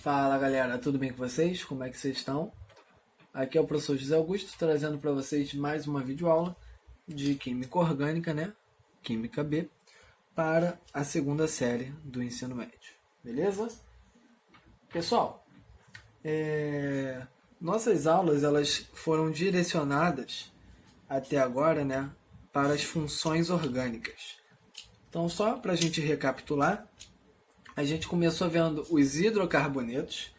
Fala galera, tudo bem com vocês? Como é que vocês estão? Aqui é o professor José Augusto trazendo para vocês mais uma videoaula de Química Orgânica, né? Química B, para a segunda série do ensino médio. Beleza? Pessoal, nossas aulas elas foram direcionadas até agora, né, para as funções orgânicas. Então, só para a gente recapitular, a gente começou vendo os hidrocarbonetos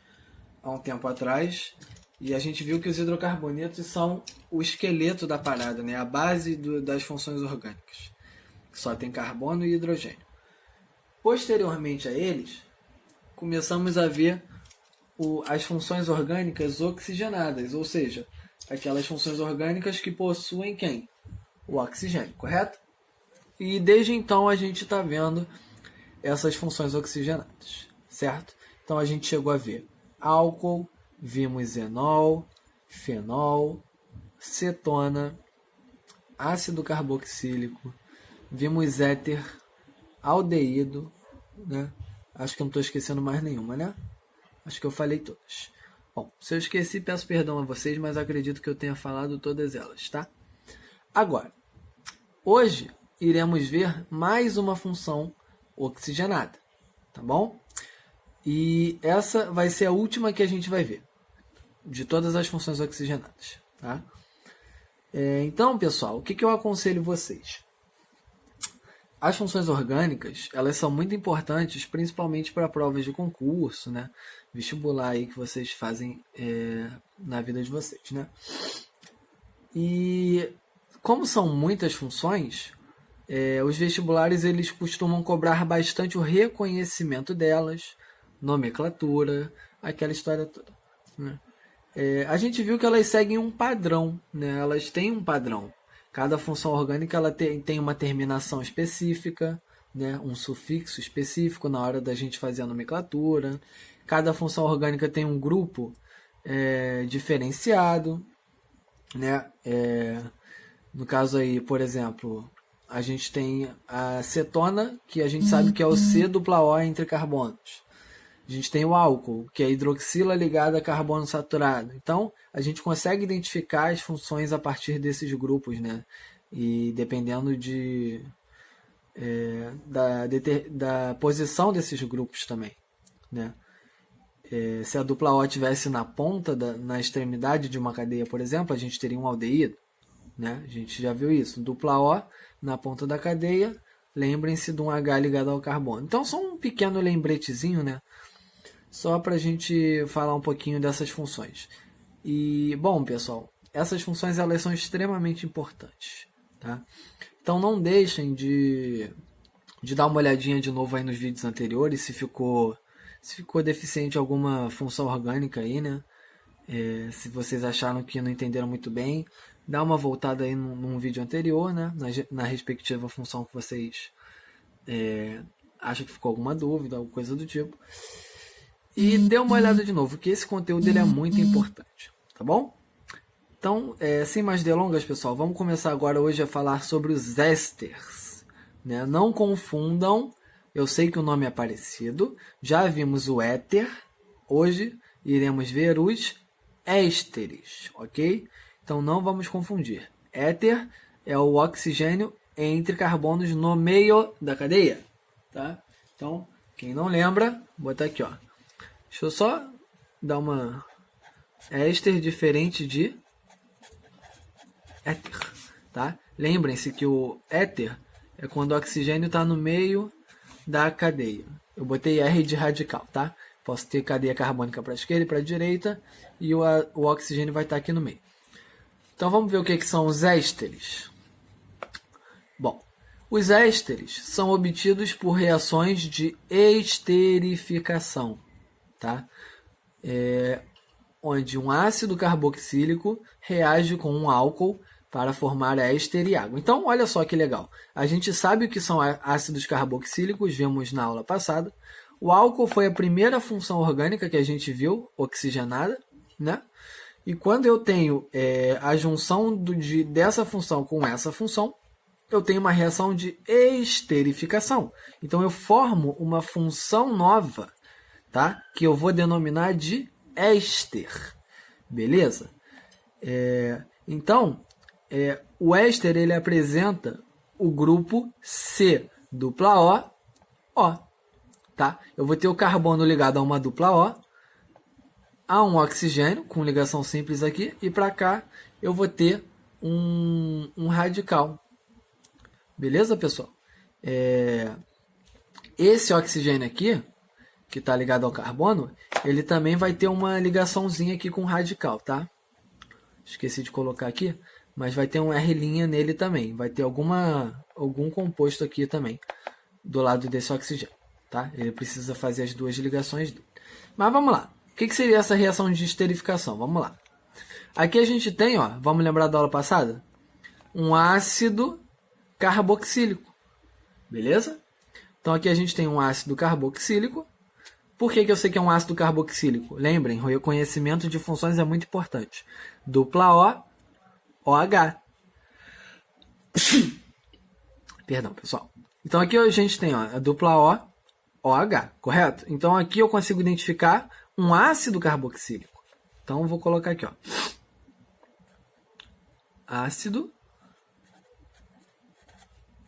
há um tempo atrás e a gente viu que os hidrocarbonetos são o esqueleto da parada, né? A base das funções orgânicas. Só tem carbono e hidrogênio. Posteriormente a eles, começamos a ver as funções orgânicas oxigenadas, ou seja, aquelas funções orgânicas que possuem quem? O oxigênio, correto? E desde então a gente está vendo essas funções oxigenadas, certo? Então a gente chegou a ver álcool, vimos enol, fenol, cetona, ácido carboxílico, vimos éter, aldeído, né? Acho que eu não estou esquecendo mais nenhuma, né? Acho que eu falei todas. Bom, se eu esqueci, peço perdão a vocês, mas acredito que eu tenha falado todas elas, tá? Agora, hoje iremos ver mais uma função oxigenada, tá bom? E essa vai ser a última que a gente vai ver, de todas as funções oxigenadas, tá? Então, pessoal, o que eu aconselho vocês? As funções orgânicas, elas são muito importantes, principalmente para provas de concurso, né? Vestibular aí que vocês fazem na vida de vocês, né? E como são muitas funções, os vestibulares eles costumam cobrar bastante o reconhecimento delas, nomenclatura, aquela história toda, né? A gente viu que elas seguem um padrão, né? Elas têm um padrão. Cada função orgânica ela tem uma terminação específica, né? Um sufixo específico na hora da gente fazer a nomenclatura. Cada função orgânica tem um grupo diferenciado, né? No caso aí, por exemplo, a gente tem a cetona, que a gente sabe que é o C-O entre carbonos. A gente tem o álcool, que é a hidroxila ligada a carbono saturado. Então, a gente consegue identificar as funções a partir desses grupos, né? E dependendo da posição desses grupos também, né? Se a dupla O estivesse na ponta, na extremidade de uma cadeia, por exemplo, a gente teria um aldeído, né? A gente já viu isso. Dupla O na ponta da cadeia, lembrem-se de um H ligado ao carbono. Então, só um pequeno lembretezinho, né? Só para a gente falar um pouquinho dessas funções. E, bom, pessoal, essas funções elas são extremamente importantes, tá? Então, não deixem de dar uma olhadinha de novo aí nos vídeos anteriores, se ficou deficiente alguma função orgânica aí, né? Se vocês acharam que não entenderam muito bem, dá uma voltada aí num vídeo anterior, né? Na respectiva função que vocês acham que ficou alguma dúvida, alguma coisa do tipo. E dê uma olhada de novo, que esse conteúdo ele é muito importante, tá bom? Então, sem mais delongas, pessoal, vamos começar agora hoje a falar sobre os ésteres, né? Não confundam, eu sei que o nome é parecido, já vimos o éter, hoje iremos ver os ésteres, ok? Então não vamos confundir. Éter é o oxigênio entre carbonos no meio da cadeia, tá? Então, quem não lembra, vou botar aqui, ó. Deixa eu só dar uma éster diferente de éter, tá? Lembrem-se que o éter é quando o oxigênio está no meio da cadeia. Eu botei R de radical, tá? Posso ter cadeia carbônica para a esquerda e para a direita e o oxigênio vai estar aqui no meio. Então vamos ver o que são os ésteres. Bom, os ésteres são obtidos por reações de esterificação, tá? Onde um ácido carboxílico reage com um álcool para formar éster e água. Então, olha só que legal. A gente sabe o que são ácidos carboxílicos, vimos na aula passada. O álcool foi a primeira função orgânica que a gente viu, oxigenada, né? E quando eu tenho a junção dessa função com essa função, eu tenho uma reação de esterificação. Então, eu formo uma função nova tá? Que eu vou denominar de éster, beleza? Então, o éster ele apresenta o grupo C dupla O, tá? Eu vou ter o carbono ligado a uma dupla O, a um oxigênio com ligação simples aqui, e para cá eu vou ter um radical. Beleza, pessoal? Esse oxigênio aqui, que está ligado ao carbono, ele também vai ter uma ligaçãozinha aqui com radical, tá? Esqueci de colocar aqui, mas vai ter um R' nele também. Vai ter algum composto aqui também, do lado desse oxigênio, tá? Ele precisa fazer as duas ligações dele. Mas vamos lá. O que seria essa reação de esterificação? Vamos lá. Aqui a gente tem, ó, vamos lembrar da aula passada? Um ácido carboxílico. Beleza? Então aqui a gente tem um ácido carboxílico. Por que eu sei que é um ácido carboxílico? Lembrem, o reconhecimento de funções é muito importante. Dupla O, OH. Perdão, pessoal. Então aqui a gente tem, ó, a dupla O, OH, correto? Então aqui eu consigo identificar um ácido carboxílico. Então eu vou colocar aqui, ó. Ácido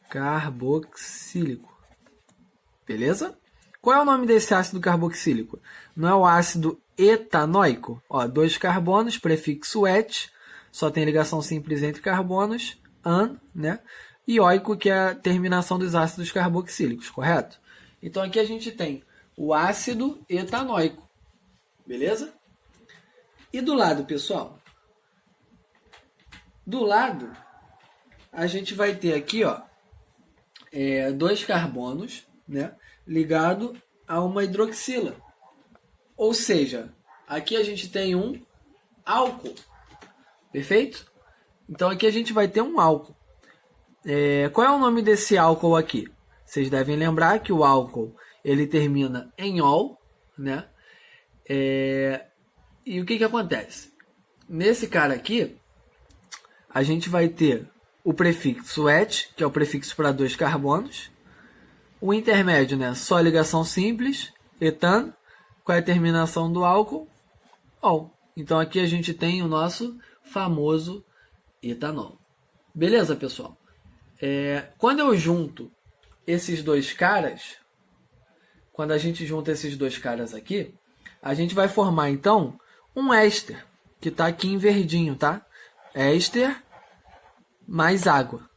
carboxílico. Beleza? Qual é o nome desse ácido carboxílico? Não é o ácido etanoico? Ó, 2 carbonos, prefixo et, só tem ligação simples entre carbonos, an, né? E oico, que é a terminação dos ácidos carboxílicos, correto? Então aqui a gente tem o ácido etanoico. Beleza? E do lado, pessoal? Do lado, a gente vai ter aqui, ó, 2 carbonos, né, ligado a uma hidroxila. Ou seja, aqui a gente tem um álcool. Perfeito? Então aqui a gente vai ter um álcool. Qual é o nome desse álcool aqui? Vocês devem lembrar que o álcool ele termina em ol, né? E o que acontece? Nesse cara aqui, a gente vai ter o prefixo et, que é o prefixo para 2 carbonos. O intermédio, né? Só ligação simples, etan. Qual é a terminação do álcool? Ol. Então aqui a gente tem o nosso famoso etanol. Beleza, pessoal? Quando eu junto esses dois caras, quando a gente junta esses dois caras aqui, a gente vai formar então um éster, que está aqui em verdinho, tá? Éster mais água.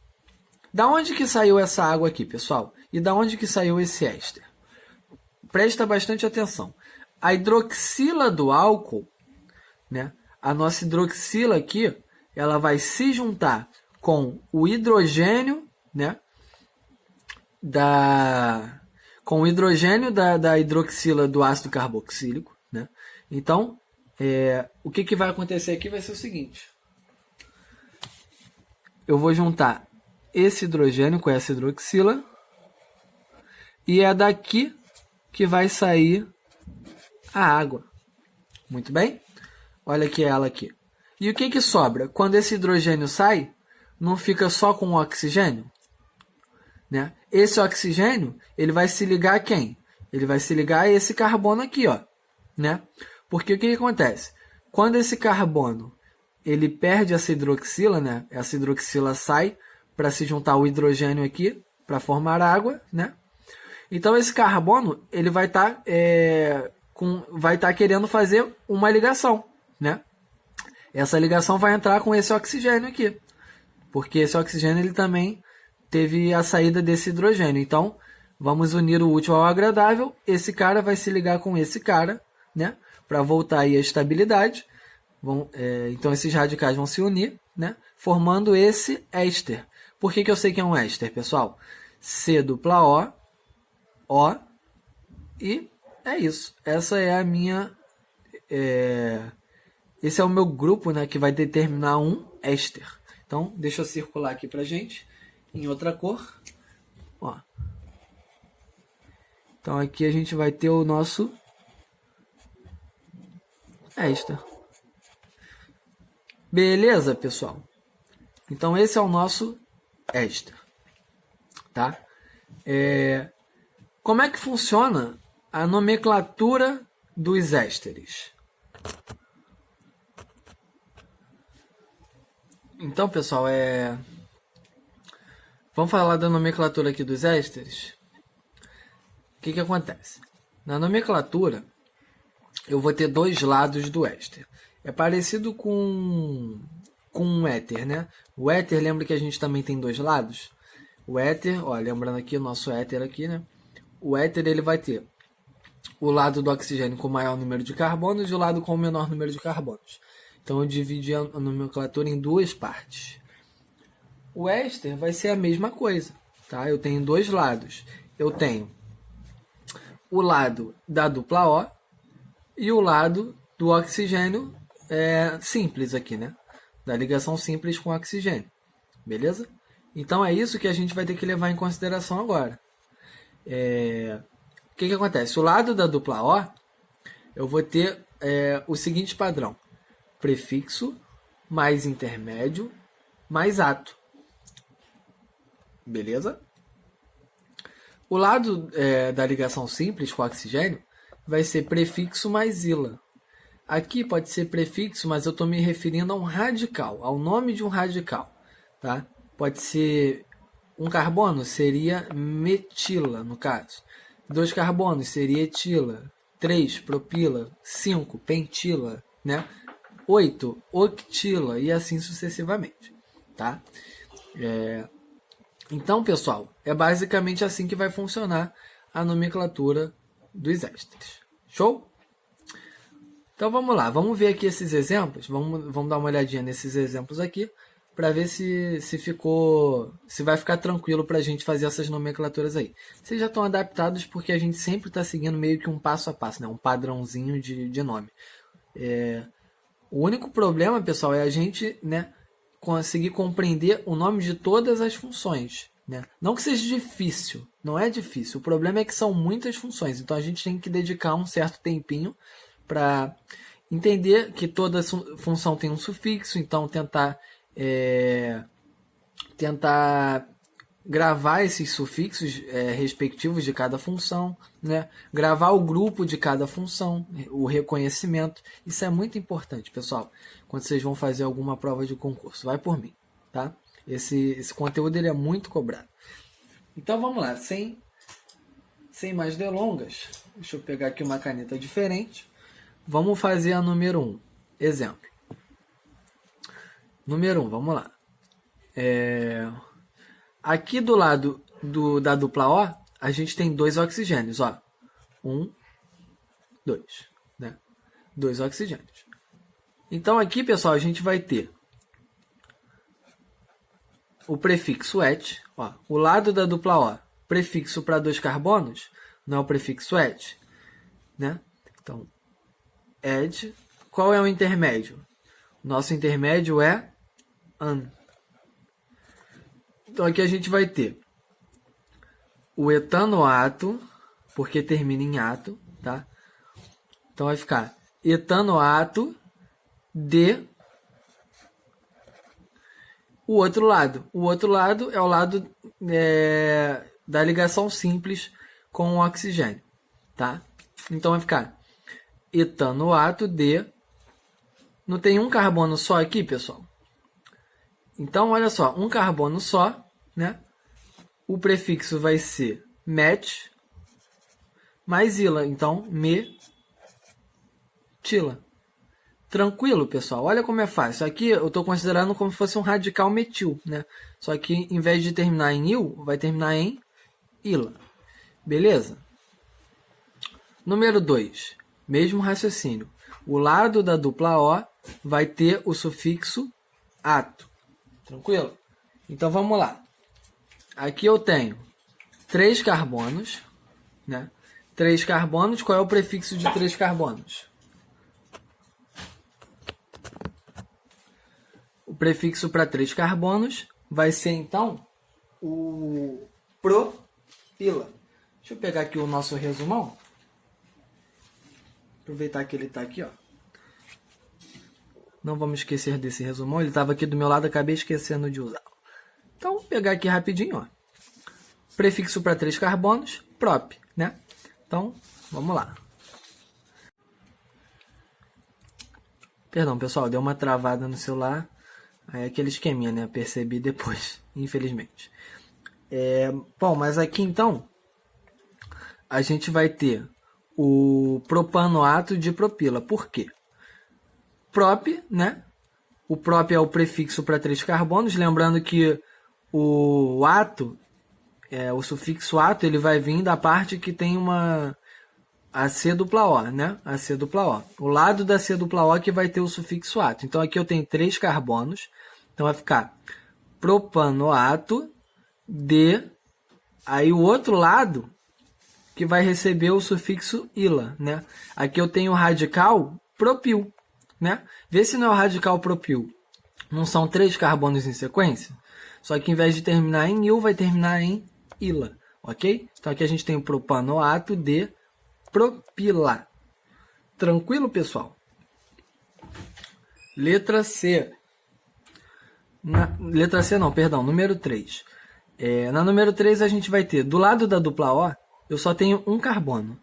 Da onde que saiu essa água aqui, pessoal? E da onde que saiu esse éster? Presta bastante atenção. A hidroxila do álcool, né? A nossa hidroxila aqui, ela vai se juntar com o hidrogênio, né? Com o hidrogênio da hidroxila do ácido carboxílico, né? Então, o que vai acontecer aqui vai ser o seguinte. Eu vou juntar esse hidrogênio com essa hidroxila e é daqui que vai sair a água. Muito bem? Olha aqui ela aqui. E o que sobra? Quando esse hidrogênio sai, não fica só com o oxigênio? Né? Esse oxigênio, ele vai se ligar a quem? Ele vai se ligar a esse carbono aqui, ó, né? Porque o que acontece? Quando esse carbono ele perde essa hidroxila, né? Essa hidroxila sai para se juntar ao hidrogênio aqui para formar água, né? Então esse carbono ele vai estar querendo fazer uma ligação, né? Essa ligação vai entrar com esse oxigênio aqui, porque esse oxigênio ele também teve a saída desse hidrogênio. Então, vamos unir o útil ao agradável. Esse cara vai se ligar com esse cara, né? Para voltar aí a estabilidade. Então, esses radicais vão se unir, né? Formando esse éster. Por que eu sei que é um éster, pessoal? C dupla O, e é isso. Essa é a minha... Esse é o meu grupo, né? Que vai determinar um éster. Então, deixa eu circular aqui pra gente. Em outra cor. Ó. Então aqui a gente vai ter o nosso éster. Beleza, pessoal? Então esse é o nosso éster. Tá? Como é que funciona a nomenclatura dos ésteres. Então, pessoal, vamos falar da nomenclatura aqui dos ésteres. O que acontece? Na nomenclatura, eu vou ter dois lados do éster. É parecido com um éter, né? O éter, lembra que a gente também tem dois lados? O éter, ó, lembrando aqui o nosso éter aqui, né? O éter, ele vai ter o lado do oxigênio com o maior número de carbonos e o lado com o menor número de carbonos. Então eu dividi a nomenclatura em duas partes. O éster vai ser a mesma coisa, tá? Eu tenho dois lados. Eu tenho o lado da dupla O e o lado do oxigênio simples aqui, né? Da ligação simples com oxigênio. Beleza? Então é isso que a gente vai ter que levar em consideração agora. O que acontece? O lado da dupla O, eu vou ter o seguinte padrão. Prefixo mais intermédio mais ato. Beleza? O lado da ligação simples com oxigênio vai ser prefixo mais ila. Aqui pode ser prefixo, mas eu estou me referindo a um radical, ao nome de um radical. Tá? Pode ser um carbono, seria metila, no caso. 2 carbonos seria etila. 3, propila. 5, pentila. Né? 8, octila. E assim sucessivamente. Tá? Então, pessoal, é basicamente assim que vai funcionar a nomenclatura dos ésteres. Show? Então vamos lá, vamos ver aqui esses exemplos, vamos dar uma olhadinha nesses exemplos aqui, para ver se vai ficar tranquilo para a gente fazer essas nomenclaturas aí. Vocês já estão adaptados porque a gente sempre está seguindo meio que um passo a passo, né? Um padrãozinho de nome. O único problema, pessoal, é a gente, né, conseguir compreender o nome de todas as funções. Né? Não que seja difícil, não é difícil. O problema é que são muitas funções, então a gente tem que dedicar um certo tempinho para entender que toda função tem um sufixo, então tentar gravar esses sufixos respectivos de cada função, né? Gravar o grupo de cada função, o reconhecimento. Isso é muito importante, pessoal, quando vocês vão fazer alguma prova de concurso. Vai por mim, tá? Esse conteúdo ele é muito cobrado. Então vamos lá, sem mais delongas, deixa eu pegar aqui uma caneta diferente. Vamos fazer a número 1. Exemplo. Número 1, vamos lá. Aqui do lado da dupla O, a gente tem 2 oxigênios. Ó. 1, 2. Né? 2 oxigênios. Então aqui, pessoal, a gente vai ter o prefixo et. Ó. O lado da dupla O, prefixo para 2 carbonos, não é o prefixo et. Né? Então, ed. Qual é o intermédio? Nosso intermédio é an. Então aqui a gente vai ter o etanoato, porque termina em ato, tá? Então vai ficar etanoato de o outro lado. O outro lado é o lado da ligação simples com o oxigênio, tá? Então vai ficar etanoato de... Não tem um carbono só aqui, pessoal? Então, olha só, um carbono só, né? O prefixo vai ser met mais ila. Então, metila. Tranquilo, pessoal? Olha como é fácil. Aqui eu estou considerando como se fosse um radical metil, né? Só que em vez de terminar em il, vai terminar em ila. Beleza? Número 2. Mesmo raciocínio. O lado da dupla O vai ter o sufixo ato. Tranquilo? Então vamos lá. Aqui eu tenho 3 carbonos. Né? 3 carbonos. Qual é o prefixo de 3 carbonos? O prefixo para 3 carbonos vai ser então o propila. Deixa eu pegar aqui o nosso resumão. Aproveitar que ele está aqui, ó. Não vamos esquecer desse resumão. Ele estava aqui do meu lado, acabei esquecendo de usar. Então, vou pegar aqui rapidinho, ó. Prefixo para 3 carbonos, prop, né? Então, Vamos lá. Perdão, pessoal, deu uma travada no celular. Aí é aquele esqueminha, né? Percebi depois, infelizmente. Bom, mas aqui então a gente vai ter o propanoato de propila. Por quê? Prop, né? O prop é o prefixo para 3 carbonos. Lembrando que o ato, o sufixo ato, ele vai vir da parte que tem a C dupla O, né? A C dupla O. O lado da C dupla O que vai ter o sufixo ato. Então aqui eu tenho 3 carbonos. Então vai ficar propanoato de... Aí o outro lado que vai receber o sufixo ila, né? Aqui eu tenho o radical propil, né? Vê se não é o radical propil. Não são 3 carbonos em sequência? Só que em vez de terminar em il, vai terminar em ila, ok? Então aqui a gente tem o propanoato de propila. Tranquilo, pessoal? Letra C. Letra C não, perdão, número 3. Na número 3 a gente vai ter, do lado da dupla O, eu só tenho um carbono.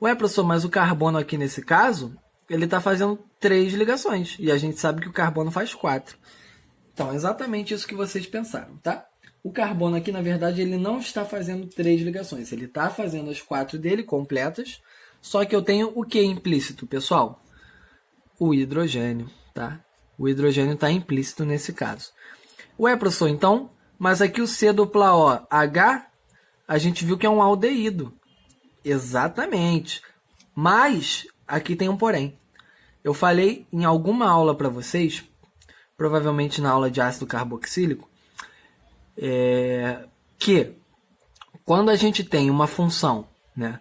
Ué, professor, mas o carbono aqui nesse caso, ele está fazendo 3 ligações. E a gente sabe que o carbono faz 4. Então, é exatamente isso que vocês pensaram, tá? O carbono aqui, na verdade, ele não está fazendo 3 ligações. Ele está fazendo as 4 dele completas. Só que eu tenho o que implícito, pessoal? O hidrogênio, tá? O hidrogênio está implícito nesse caso. Ué, professor, então, mas aqui o C dupla O H, a gente viu que é um aldeído. Exatamente. Mas, aqui tem um porém. Eu falei em alguma aula para vocês, provavelmente na aula de ácido carboxílico, que quando a gente tem uma função, né,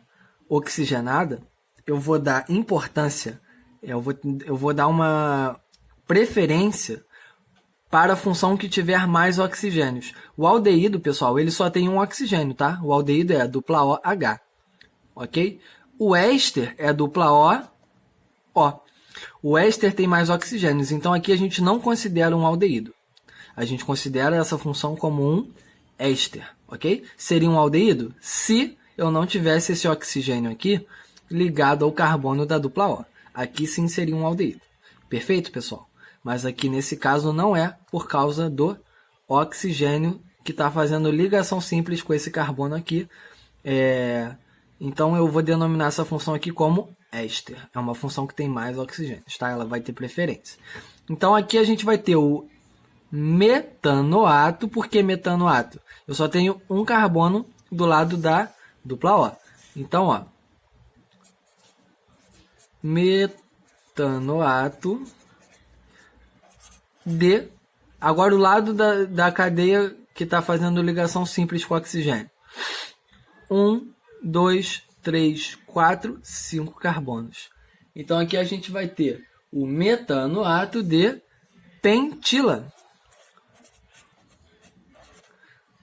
oxigenada, eu vou dar importância, eu vou dar uma preferência para a função que tiver mais oxigênios. O aldeído, pessoal, ele só tem um oxigênio, tá? O aldeído é a dupla OH, ok? O éster é a dupla O. O éster tem mais oxigênios, então aqui a gente não considera um aldeído. A gente considera essa função como um éster, ok? Seria um aldeído se eu não tivesse esse oxigênio aqui ligado ao carbono da dupla O. Aqui sim seria um aldeído. Perfeito, pessoal? Mas aqui nesse caso não é por causa do oxigênio que está fazendo ligação simples com esse carbono aqui. Então eu vou denominar essa função aqui como éster. É uma função que tem mais oxigênios, tá? Ela vai ter preferência. Então aqui a gente vai ter o metanoato. Por que metanoato? Eu só tenho um carbono do lado da dupla O. Então, ó, metanoato de... Agora o lado da cadeia que está fazendo ligação simples com o oxigênio. 1, 2, 3, 4, 5 carbonos. Então aqui a gente vai ter o metanoato de pentila,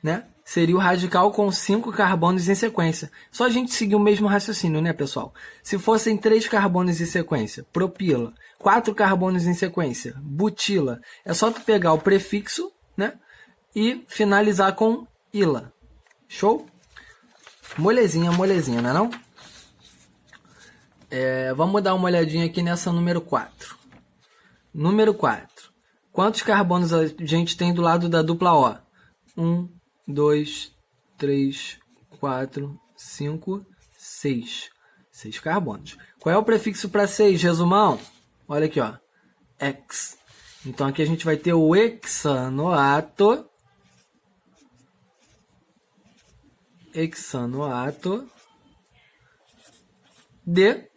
né? Seria o radical com 5 carbonos em sequência. Só a gente seguir o mesmo raciocínio, né, pessoal? Se fossem 3 carbonos em sequência, propila. 4 carbonos em sequência, butila. É só tu pegar o prefixo, né, e finalizar com ila. Show? Molezinha, molezinha, não é não? Vamos dar uma olhadinha aqui nessa número 4. Número 4. Quantos carbonos a gente tem do lado da dupla O? 1, 2, 3, 4, 5, 6. 6 carbonos. Qual é o prefixo para 6, resumão? Olha aqui, ó. X. Então aqui a gente vai ter o hexanoato. Hexanoato de...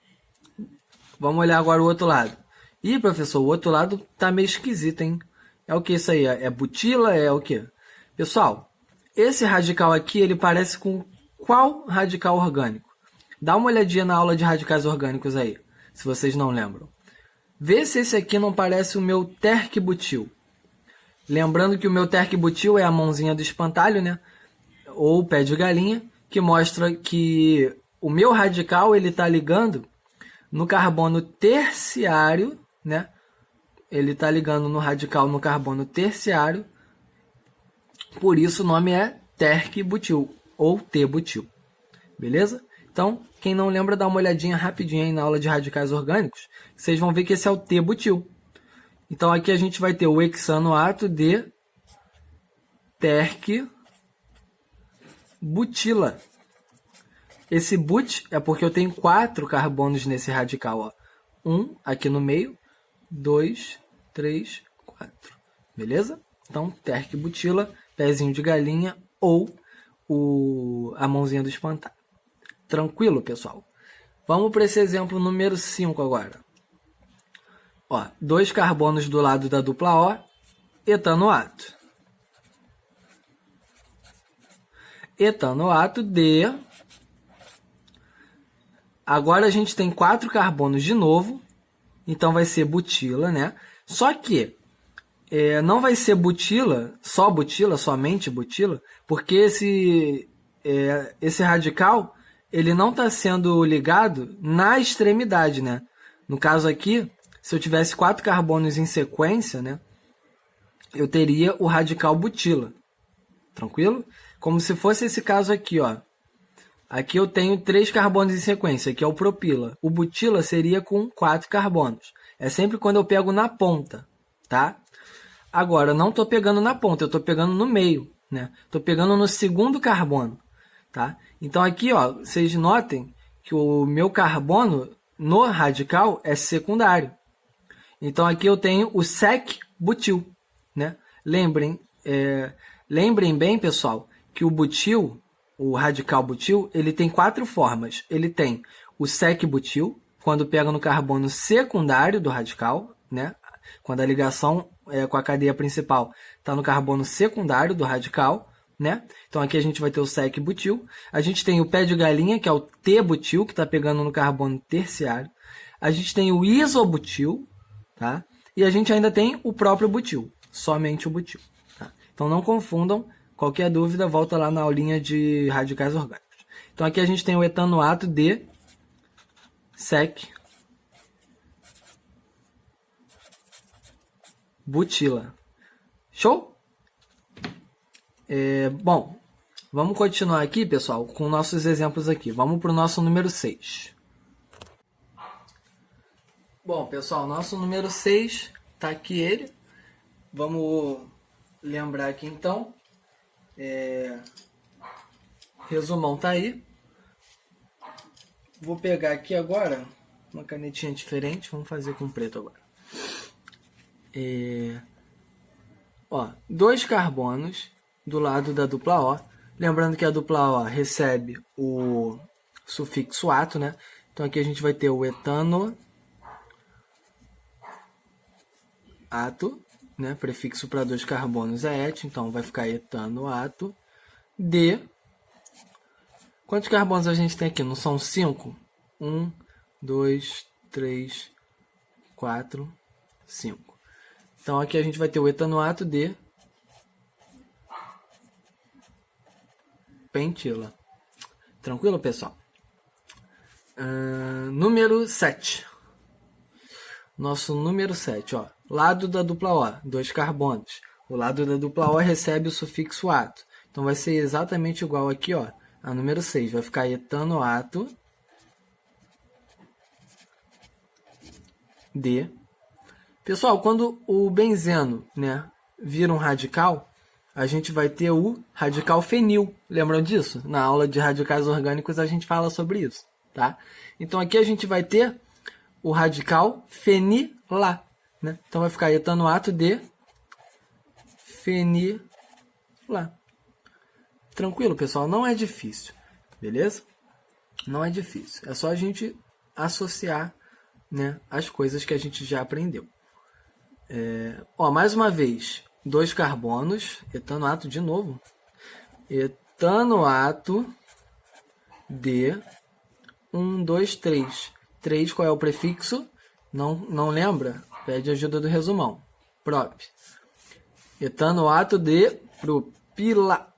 Vamos olhar agora o outro lado. Ih, professor, o outro lado tá meio esquisito, hein? É o que isso aí? É butila? É o que? Pessoal, esse radical aqui, ele parece com qual radical orgânico? Dá uma olhadinha na aula de radicais orgânicos aí, se vocês não lembram. Vê se esse aqui não parece o meu terc-butil. Lembrando que o meu terc-butil é a mãozinha do espantalho, né? Ou o pé de galinha, que mostra que o meu radical ele está ligando no carbono terciário, né? Ele está ligando no radical no carbono terciário. Por isso o nome é terc-butil ou T-butil. Beleza? Então, Quem não lembra, dá uma olhadinha rapidinho aí na aula de radicais orgânicos. Vocês vão ver que esse é o T-butil. Então aqui a gente vai ter o hexanoato de terc-butila. Esse but é porque eu tenho 4 carbonos nesse radical. Ó. 1 aqui no meio, 2, 3, 4. Beleza? Então, terc-butila, pezinho de galinha ou a mãozinha do espantalho. Tranquilo, pessoal? Vamos para esse exemplo número 5 agora. Ó, 2 carbonos do lado da dupla O, etanoato. Etanoato de... Agora a gente tem 4 carbonos de novo, então vai ser butila, né? Só que não vai ser butila, somente butila, porque esse radical ele não está sendo ligado na extremidade, né? No caso aqui, se eu tivesse 4 carbonos em sequência, né? Eu teria o radical butila, tranquilo? Como se fosse esse caso aqui, ó. Aqui eu tenho 3 carbonos em sequência, que é o propila. O butila seria com 4 carbonos. É sempre quando eu pego na ponta, tá? Agora, eu não estou pegando na ponta, eu estou pegando no meio, né? Estou pegando no segundo carbono, tá? Então aqui, ó, vocês notem que o meu carbono no radical é secundário. Então aqui eu tenho o sec-butil, né? Lembrem bem, pessoal, que o butil, o radical butil, ele tem 4 formas. Ele tem o sec-butil, quando pega no carbono secundário do radical, né? Quando a ligação com a cadeia principal está no carbono secundário do radical, né? Então aqui a gente vai ter o sec-butil. A gente tem o pé de galinha, que é o T-butil, que está pegando no carbono terciário. A gente tem o isobutil, tá? E a gente ainda tem o próprio butil, somente o butil. Tá? Então não confundam. Qualquer dúvida, volta lá na aulinha de radicais orgânicos. Então aqui a gente tem o etanoato de sec-butila. Show? Bom, vamos continuar aqui, pessoal, com nossos exemplos aqui. Vamos para o nosso número 6. Bom, pessoal, nosso número 6, tá aqui ele. Vamos lembrar aqui então. Resumão tá aí. Vou pegar aqui agora uma canetinha diferente. Vamos fazer com preto agora. 2 carbonos do lado da dupla O. Lembrando que a dupla O recebe o sufixo ato, né? Então aqui a gente vai ter o etanoato, né? Prefixo para 2 carbonos é et, então vai ficar etanoato de... Quantos carbonos a gente tem aqui? Não são 5? 1, 2, 3, 4, 5. Então aqui a gente vai ter o etanoato de pentila. Tranquilo, pessoal? Número 7. Nosso número 7, ó. Lado da dupla O, 2 carbonos. O lado da dupla O recebe o sufixo ato. Então vai ser exatamente igual aqui, ó, a número 6. Vai ficar etanoato de... Pessoal, quando o benzeno, né, vira um radical, a gente vai ter o radical fenil. Lembram disso? Na aula de radicais orgânicos a gente fala sobre isso, tá? Então aqui a gente vai ter o radical fenila, né? Então vai ficar etanoato de fenila. Tranquilo, pessoal? Não é difícil, beleza? Não é difícil. É só a gente associar, né, as coisas que a gente já aprendeu. Mais uma vez, 2 carbonos, etanoato de novo. Etanoato de 1, 2, 3. 3, qual é o prefixo? Não lembra? Pede ajuda do resumão. Prop. Etanoato de propila.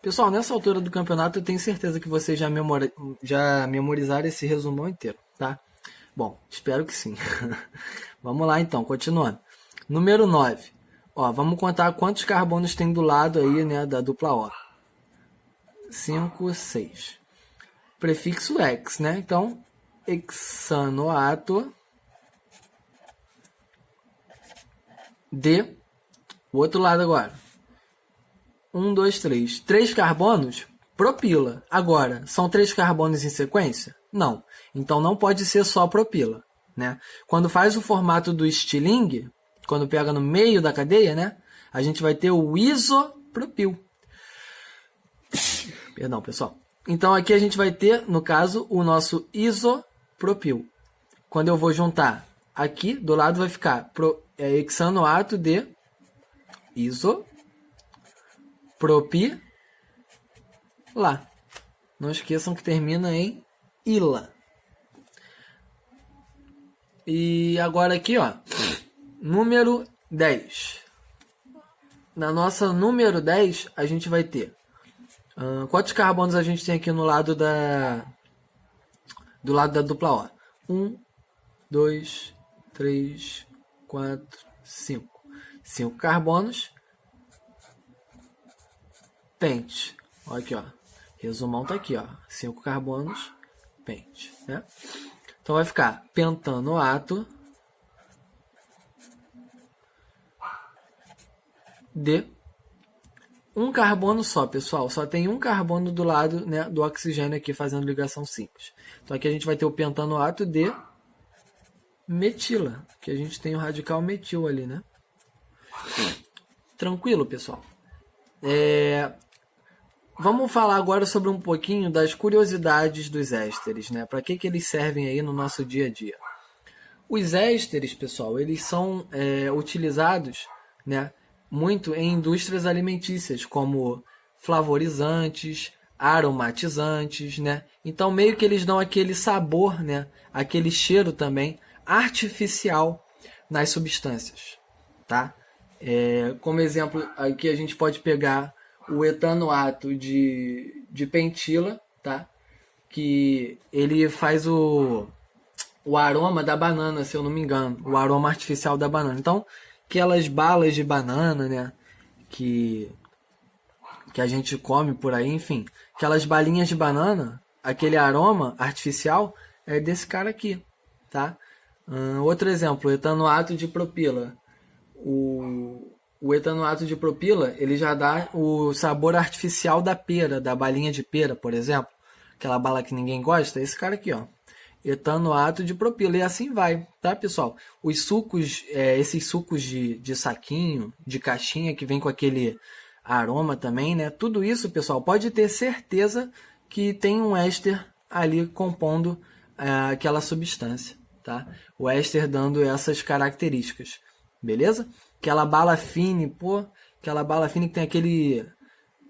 Pessoal, nessa altura do campeonato eu tenho certeza que vocês já memorizaram esse resumão inteiro, tá? Bom, espero que sim. Vamos lá então, continuando. Número 9. Ó, vamos contar quantos carbonos tem do lado aí, né, da dupla O. 5, 6. prefixo X, né? Então, hexanoato de... O outro lado agora. 1, 2, 3. 3 carbonos, propila. Agora, são 3 carbonos em sequência? Não. Então, não pode ser só propila, né? Quando faz o formato do estilingue, quando pega no meio da cadeia, né? A gente vai ter o isopropil. Perdão, pessoal. Então, aqui a gente vai ter, no caso, o nosso isopropil. Quando eu vou juntar aqui, do lado vai ficar hexanoato de isopropila. Não esqueçam que termina em ila. E agora aqui, ó, número 10. Na nossa número 10, a gente vai ter... quantos carbonos a gente tem aqui no lado do lado da dupla O? 1, 2, 3, 4, 5. 5 carbonos. Pente. Olha aqui, ó. Resumão tá aqui, ó. 5 carbonos. Pente, né? Então vai ficar pentanoato de um carbono só, pessoal. Só tem um carbono do lado, né, do oxigênio aqui fazendo ligação simples. Então aqui a gente vai ter o pentanoato de metila, que a gente tem o radical metil ali, né? Tranquilo, pessoal? Vamos falar agora sobre um pouquinho das curiosidades dos ésteres, né? Para que eles servem aí no nosso dia a dia? Os ésteres, pessoal, eles são utilizados, né, muito em indústrias alimentícias, como flavorizantes, aromatizantes, né? Então, meio que eles dão aquele sabor, né, aquele cheiro também artificial nas substâncias, tá? Como exemplo, aqui a gente pode pegar o etanoato de pentila, tá? Que ele faz o aroma da banana, se eu não me engano, o aroma artificial da banana. Então, aquelas balas de banana, né, que a gente come por aí, enfim, aquelas balinhas de banana, aquele aroma artificial é desse cara aqui, tá? Outro exemplo, o etanoato de propila. O etanoato de propila, ele já dá o sabor artificial da pera, da balinha de pera, por exemplo. Aquela bala que ninguém gosta, esse cara aqui, ó. Etanoato de propila. E assim vai, tá, pessoal? Os sucos, esses sucos de saquinho, de caixinha, que vem com aquele aroma também, né? Tudo isso, pessoal, pode ter certeza que tem um éster ali compondo aquela substância, tá? O éster dando essas características, beleza? Aquela bala fine, aquela bala fine que tem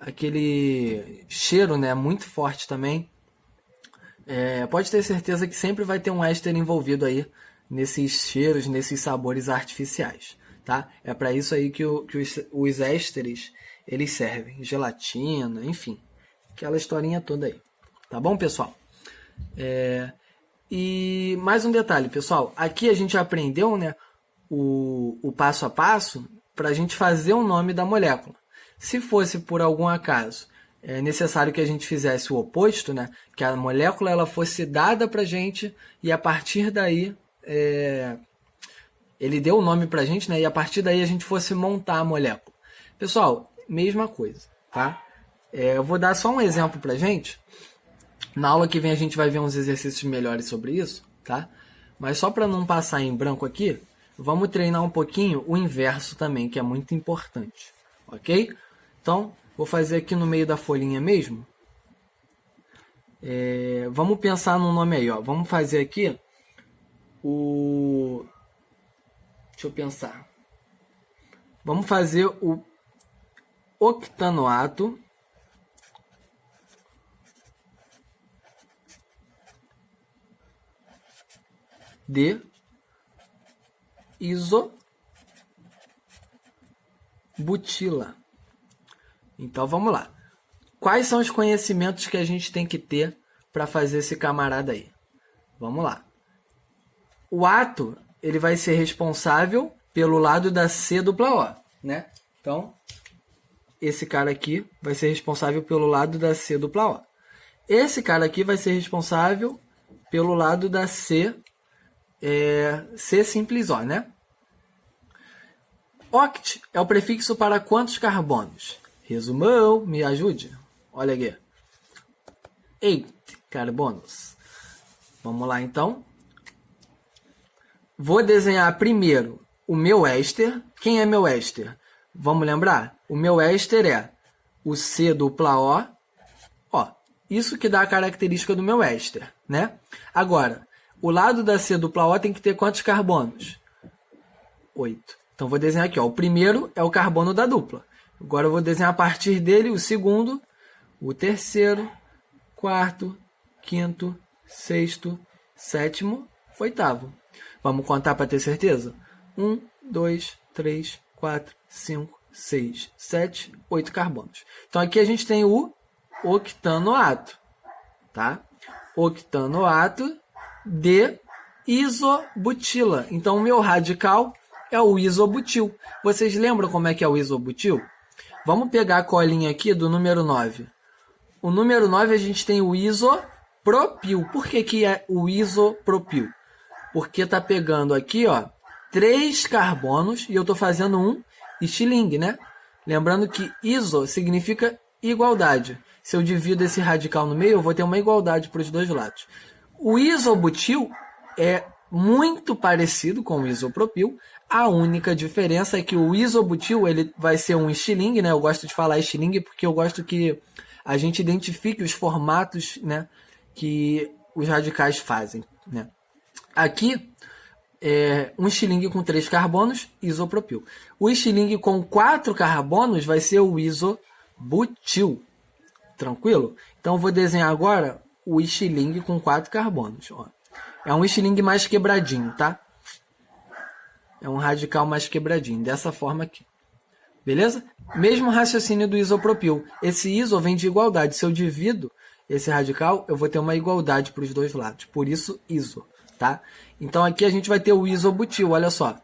aquele cheiro, né, muito forte também. Pode ter certeza que sempre vai ter um éster envolvido aí nesses cheiros, nesses sabores artificiais, tá? É para isso aí que os ésteres eles servem, gelatina, enfim, aquela historinha toda aí, tá bom, pessoal? E mais um detalhe, pessoal, aqui a gente aprendeu, né, o passo a passo para a gente fazer o nome da molécula. Se fosse por algum acaso necessário que a gente fizesse o oposto, né, que a molécula ela fosse dada para a gente e a partir daí ele deu o nome para a gente, né, e a partir daí a gente fosse montar a molécula. Pessoal, mesma coisa, tá? Eu vou dar só um exemplo para a gente. Na aula que vem a gente vai ver uns exercícios melhores sobre isso, tá? Mas só para não passar em branco aqui, vamos treinar um pouquinho o inverso também, que é muito importante, ok? Então, vou fazer aqui no meio da folhinha mesmo. Vamos pensar num nome aí, ó. Vamos fazer aqui o... Deixa eu pensar. Vamos fazer o octanoato de isobutila. Então vamos lá. Quais são os conhecimentos que a gente tem que ter para fazer esse camarada aí? Vamos lá. O átomo ele vai ser responsável pelo lado da C dupla O, né? Então, esse cara aqui vai ser responsável pelo lado da C dupla O. Esse cara aqui vai ser responsável pelo lado da C, C simples O, né? Oct é o prefixo para quantos carbonos? Resumão, me ajude. Olha aqui. 8 carbonos. Vamos lá, então. Vou desenhar primeiro o meu éster. Quem é meu éster? Vamos lembrar? O meu éster é o C dupla O. Ó, isso que dá a característica do meu éster, né? Agora, o lado da C dupla O tem que ter quantos carbonos? 8. Então, vou desenhar aqui, ó. O primeiro é o carbono da dupla. Agora, eu vou desenhar a partir dele o segundo, o terceiro, quarto, quinto, sexto, sétimo, oitavo. Vamos contar para ter certeza? 1, 2, 3, 4, 5, 6, 7, 8 carbonos. Então, aqui a gente tem o octanoato, tá? Octanoato de isobutila. Então, o meu radical é o isobutil. Vocês lembram como é que é o isobutil? Vamos pegar a colinha aqui do número 9. O número 9 a gente tem o isopropil. Por que que é o isopropil? Porque tá pegando aqui, ó, 3 carbonos e eu tô fazendo um estilingue, né? Lembrando que iso significa igualdade. Se eu divido esse radical no meio, eu vou ter uma igualdade para os dois lados. O isobutil é muito parecido com o isopropil. A única diferença é que o isobutil ele vai ser um estilingue, né? Eu gosto de falar estilingue porque eu gosto que a gente identifique os formatos, né, que os radicais fazem, né? Aqui é um estilingue com 3 carbonos, isopropil. O estilingue com 4 carbonos vai ser o isobutil. Tranquilo? Então eu vou desenhar agora o estilingue com 4 carbonos. Ó. É um estilingue mais quebradinho, tá? É um radical mais quebradinho, dessa forma aqui. Beleza? Mesmo raciocínio do isopropil. Esse iso vem de igualdade. Se eu divido esse radical, eu vou ter uma igualdade para os dois lados. Por isso, iso. Tá? Então aqui a gente vai ter o isobutil. Olha só.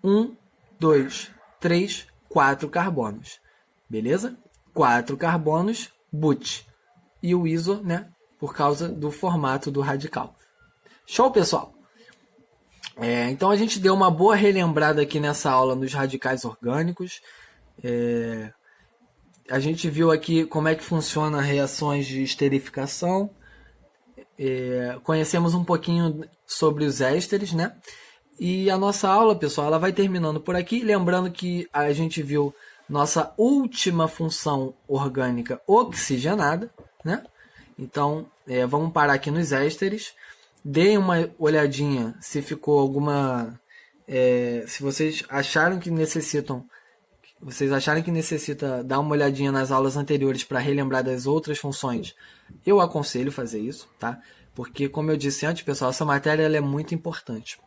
1, 2, 3, 4 carbonos. Beleza? 4 carbonos, but. E o iso, né? Por causa do formato do radical. Show, pessoal? Então a gente deu uma boa relembrada aqui nessa aula nos radicais orgânicos. A gente viu aqui como é que funciona reações de esterificação. Conhecemos um pouquinho sobre os ésteres, né? E a nossa aula, pessoal, ela vai terminando por aqui. Lembrando que a gente viu nossa última função orgânica oxigenada, né? Então, vamos parar aqui nos ésteres. Deem uma olhadinha se ficou alguma... se vocês acharem que necessita dar uma olhadinha nas aulas anteriores para relembrar das outras funções, eu aconselho fazer isso, tá? Porque, como eu disse antes, pessoal, essa matéria ela é muito importante,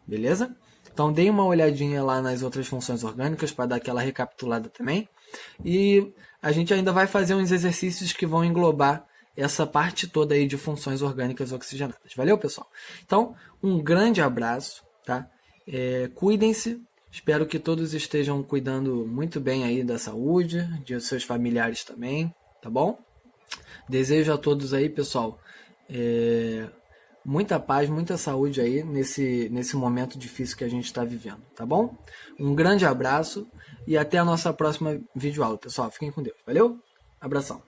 beleza? Então, deem uma olhadinha lá nas outras funções orgânicas para dar aquela recapitulada também. E a gente ainda vai fazer uns exercícios que vão englobar essa parte toda aí de funções orgânicas oxigenadas. Valeu, pessoal? Então, um grande abraço, tá? Cuidem-se. Espero que todos estejam cuidando muito bem aí da saúde, de seus familiares também, tá bom? Desejo a todos aí, pessoal, muita paz, muita saúde aí nesse momento difícil que a gente está vivendo, tá bom? Um grande abraço e até a nossa próxima videoaula, pessoal. Fiquem com Deus. Valeu? Abração.